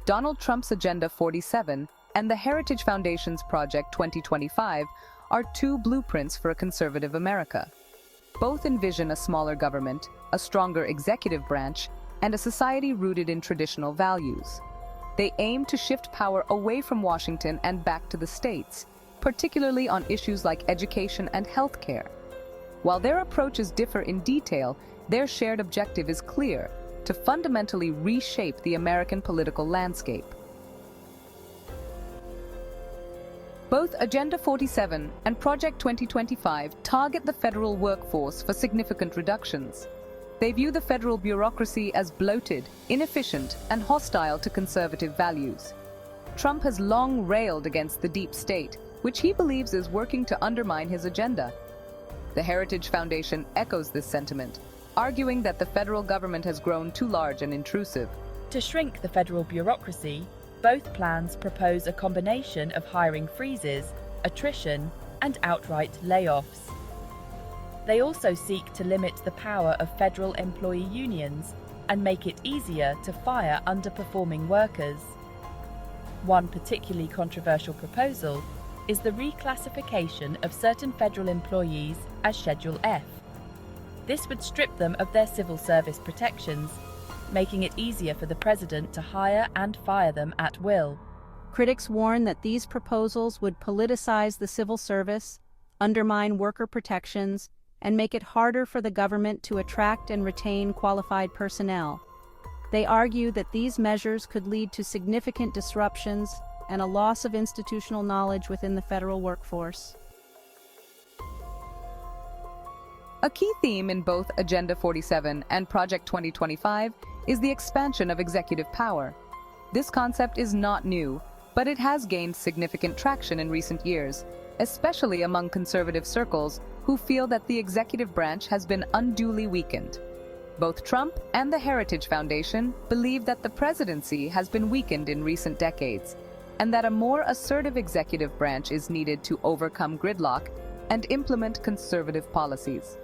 Donald Trump's Agenda 47 and the Heritage Foundation's Project 2025 are two blueprints for a conservative America. Both envision a smaller government, a stronger executive branch, and a society rooted in traditional values. They aim to shift power away from Washington and back to the states, particularly on issues like education and healthcare. While their approaches differ in detail, their shared objective is clear: to fundamentally reshape the American political landscape. Both Agenda 47 and Project 2025 target the federal workforce for significant reductions. They view the federal bureaucracy as bloated, inefficient, and hostile to conservative values. Trump has long railed against the deep state, which he believes is working to undermine his agenda. The Heritage Foundation echoes this sentiment, arguing that the federal government has grown too large and intrusive. To shrink the federal bureaucracy, both plans propose a combination of hiring freezes, attrition, and outright layoffs. They also seek to limit the power of federal employee unions and make it easier to fire underperforming workers. One particularly controversial proposal is the reclassification of certain federal employees as Schedule F. This would strip them of their civil service protections, making it easier for the president to hire and fire them at will. Critics warn that these proposals would politicize the civil service, undermine worker protections, and make it harder for the government to attract and retain qualified personnel. They argue that these measures could lead to significant disruptions and a loss of institutional knowledge within the federal workforce. A key theme in both Agenda 47 and Project 2025 is the expansion of executive power. This concept is not new, but it has gained significant traction in recent years, especially among conservative circles who feel that the executive branch has been unduly weakened. Both Trump and the Heritage Foundation believe that the presidency has been weakened in recent decades, and that a more assertive executive branch is needed to overcome gridlock and implement conservative policies.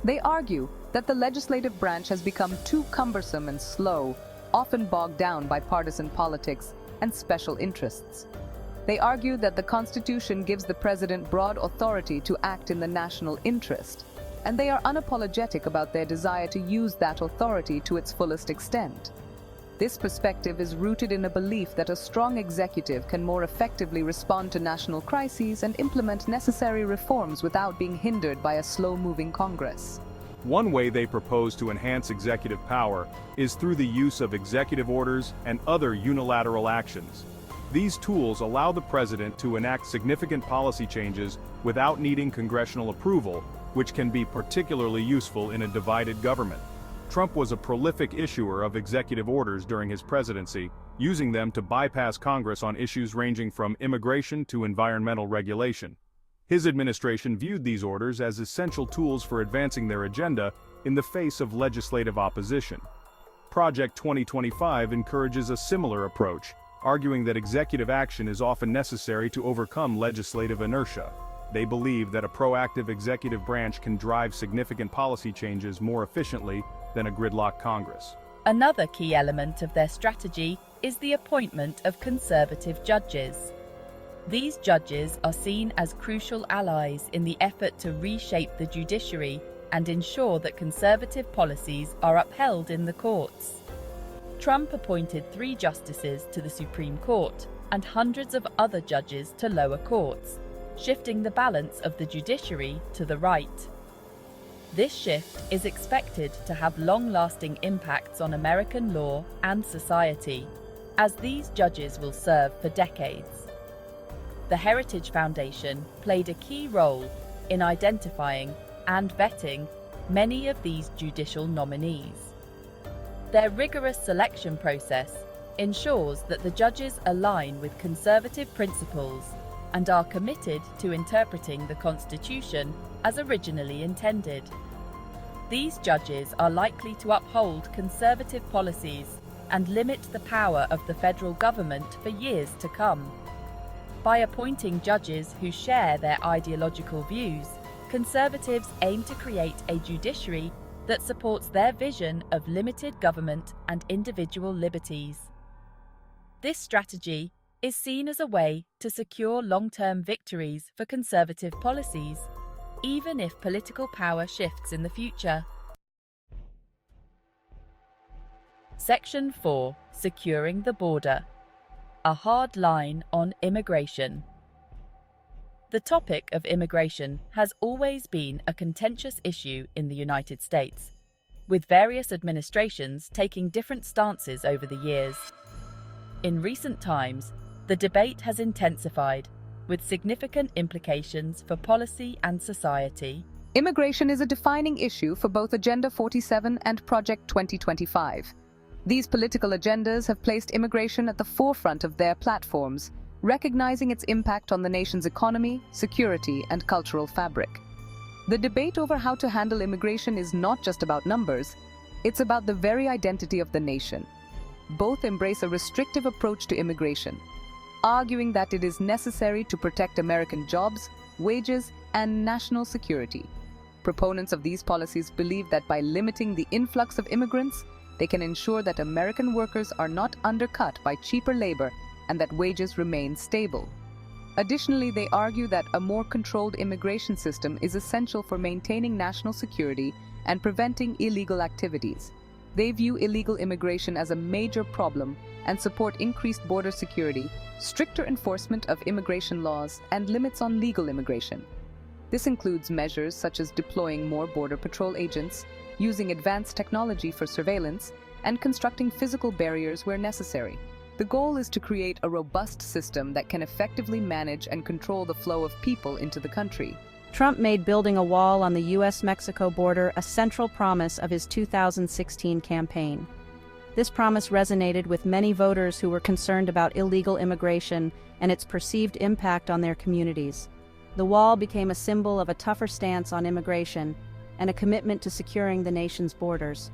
They argue that the legislative branch has become too cumbersome and slow, often bogged down by partisan politics and special interests. They argue that the Constitution gives the president broad authority to act in the national interest, and they are unapologetic about their desire to use that authority to its fullest extent. This perspective is rooted in a belief that a strong executive can more effectively respond to national crises and implement necessary reforms without being hindered by a slow-moving Congress. One way they propose to enhance executive power is through the use of executive orders and other unilateral actions. These tools allow the president to enact significant policy changes without needing congressional approval, which can be particularly useful in a divided government. Trump was a prolific issuer of executive orders during his presidency, using them to bypass Congress on issues ranging from immigration to environmental regulation. His administration viewed these orders as essential tools for advancing their agenda in the face of legislative opposition. Project 2025 encourages a similar approach, arguing that executive action is often necessary to overcome legislative inertia. They believe that a proactive executive branch can drive significant policy changes more efficiently than a gridlock Congress. Another key element of their strategy is the appointment of conservative judges. These judges are seen as crucial allies in the effort to reshape the judiciary and ensure that conservative policies are upheld in the courts. Trump appointed 3 justices to the Supreme Court and hundreds of other judges to lower courts, shifting the balance of the judiciary to the right. This shift is expected to have long-lasting impacts on American law and society, as these judges will serve for decades. The Heritage Foundation played a key role in identifying and vetting many of these judicial nominees. Their rigorous selection process ensures that the judges align with conservative principles and are committed to interpreting the Constitution as originally intended. These judges are likely to uphold conservative policies and limit the power of the federal government for years to come. By appointing judges who share their ideological views, conservatives aim to create a judiciary that supports their vision of limited government and individual liberties. This strategy is seen as a way to secure long-term victories for conservative policies, even if political power shifts in the future. Section 4. Securing the border. A hard line on immigration. The topic of immigration has always been a contentious issue in the United States, with various administrations taking different stances over the years. In recent times, the debate has intensified, with significant implications for policy and society. Immigration is a defining issue for both Agenda 47 and Project 2025. These political agendas have placed immigration at the forefront of their platforms, recognizing its impact on the nation's economy, security, and cultural fabric. The debate over how to handle immigration is not just about numbers, it's about the very identity of the nation. Both embrace a restrictive approach to immigration, arguing that it is necessary to protect American jobs, wages, and national security. Proponents of these policies believe that by limiting the influx of immigrants, they can ensure that American workers are not undercut by cheaper labor and that wages remain stable. Additionally, they argue that a more controlled immigration system is essential for maintaining national security and preventing illegal activities. They view illegal immigration as a major problem and support increased border security, stricter enforcement of immigration laws, and limits on legal immigration. This includes measures such as deploying more Border Patrol agents, using advanced technology for surveillance, and constructing physical barriers where necessary. The goal is to create a robust system that can effectively manage and control the flow of people into the country. Trump made building a wall on the U.S.-Mexico border a central promise of his 2016 campaign. This promise resonated with many voters who were concerned about illegal immigration and its perceived impact on their communities. The wall became a symbol of a tougher stance on immigration and a commitment to securing the nation's borders.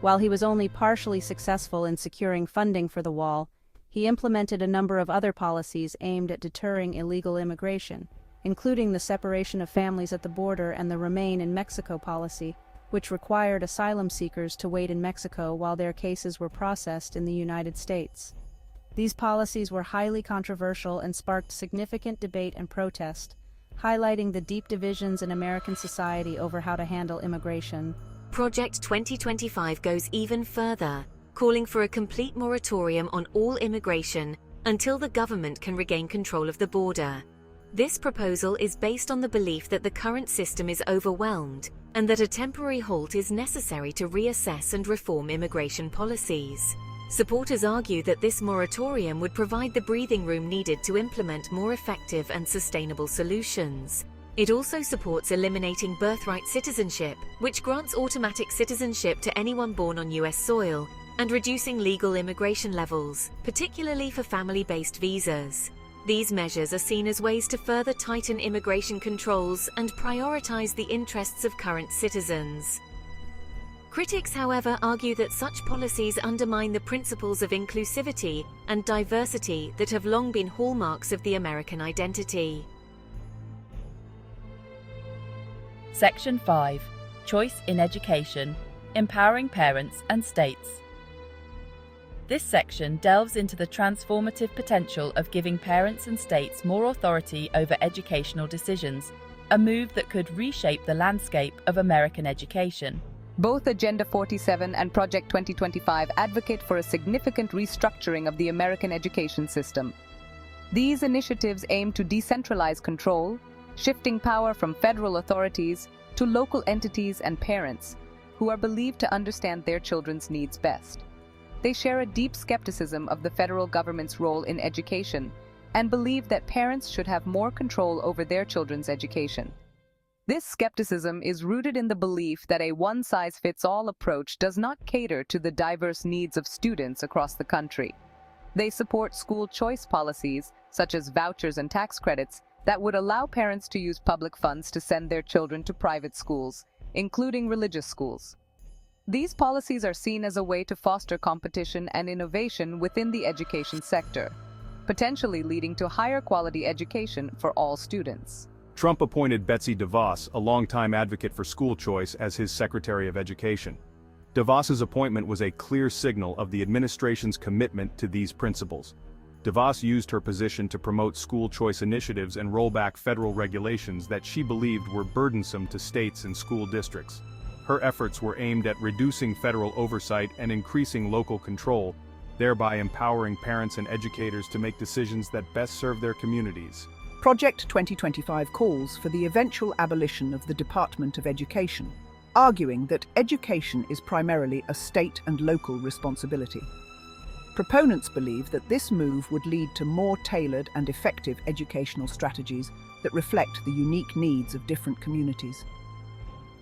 While he was only partially successful in securing funding for the wall, he implemented a number of other policies aimed at deterring illegal immigration, including the separation of families at the border and the Remain in Mexico policy, which required asylum seekers to wait in Mexico while their cases were processed in the United States. These policies were highly controversial and sparked significant debate and protest, highlighting the deep divisions in American society over how to handle immigration. Project 2025 goes even further, calling for a complete moratorium on all immigration until the government can regain control of the border. This proposal is based on the belief that the current system is overwhelmed and that a temporary halt is necessary to reassess and reform immigration policies. Supporters argue that this moratorium would provide the breathing room needed to implement more effective and sustainable solutions. It also supports eliminating birthright citizenship, which grants automatic citizenship to anyone born on U.S. soil, and reducing legal immigration levels, particularly for family-based visas. These measures are seen as ways to further tighten immigration controls and prioritize the interests of current citizens. Critics, however, argue that such policies undermine the principles of inclusivity and diversity that have long been hallmarks of the American identity. Section 5. Choice in Education, Empowering Parents and States. This section delves into the transformative potential of giving parents and states more authority over educational decisions, a move that could reshape the landscape of American education. Both Agenda 47 and Project 2025 advocate for a significant restructuring of the American education system. These initiatives aim to decentralize control, shifting power from federal authorities to local entities and parents, who are believed to understand their children's needs best. They share a deep skepticism of the federal government's role in education and believe that parents should have more control over their children's education. This skepticism is rooted in the belief that a one-size-fits-all approach does not cater to the diverse needs of students across the country. They support school choice policies, such as vouchers and tax credits, that would allow parents to use public funds to send their children to private schools, including religious schools. These policies are seen as a way to foster competition and innovation within the education sector, potentially leading to higher quality education for all students. Trump appointed Betsy DeVos, a longtime advocate for school choice, as his Secretary of Education. DeVos's appointment was a clear signal of the administration's commitment to these principles. DeVos used her position to promote school choice initiatives and roll back federal regulations that she believed were burdensome to states and school districts. Her efforts were aimed at reducing federal oversight and increasing local control, thereby empowering parents and educators to make decisions that best serve their communities. Project 2025 calls for the eventual abolition of the Department of Education, arguing that education is primarily a state and local responsibility. Proponents believe that this move would lead to more tailored and effective educational strategies that reflect the unique needs of different communities.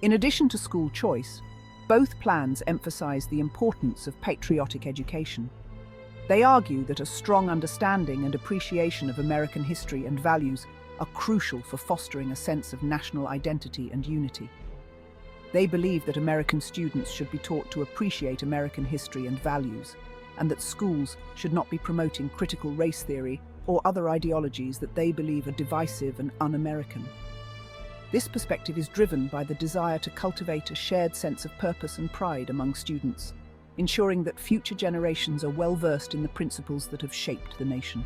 In addition to school choice, both plans emphasize the importance of patriotic education. They argue that a strong understanding and appreciation of American history and values are crucial for fostering a sense of national identity and unity. They believe that American students should be taught to appreciate American history and values, and that schools should not be promoting critical race theory or other ideologies that they believe are divisive and un-American. This perspective is driven by the desire to cultivate a shared sense of purpose and pride among students, ensuring that future generations are well versed in the principles that have shaped the nation.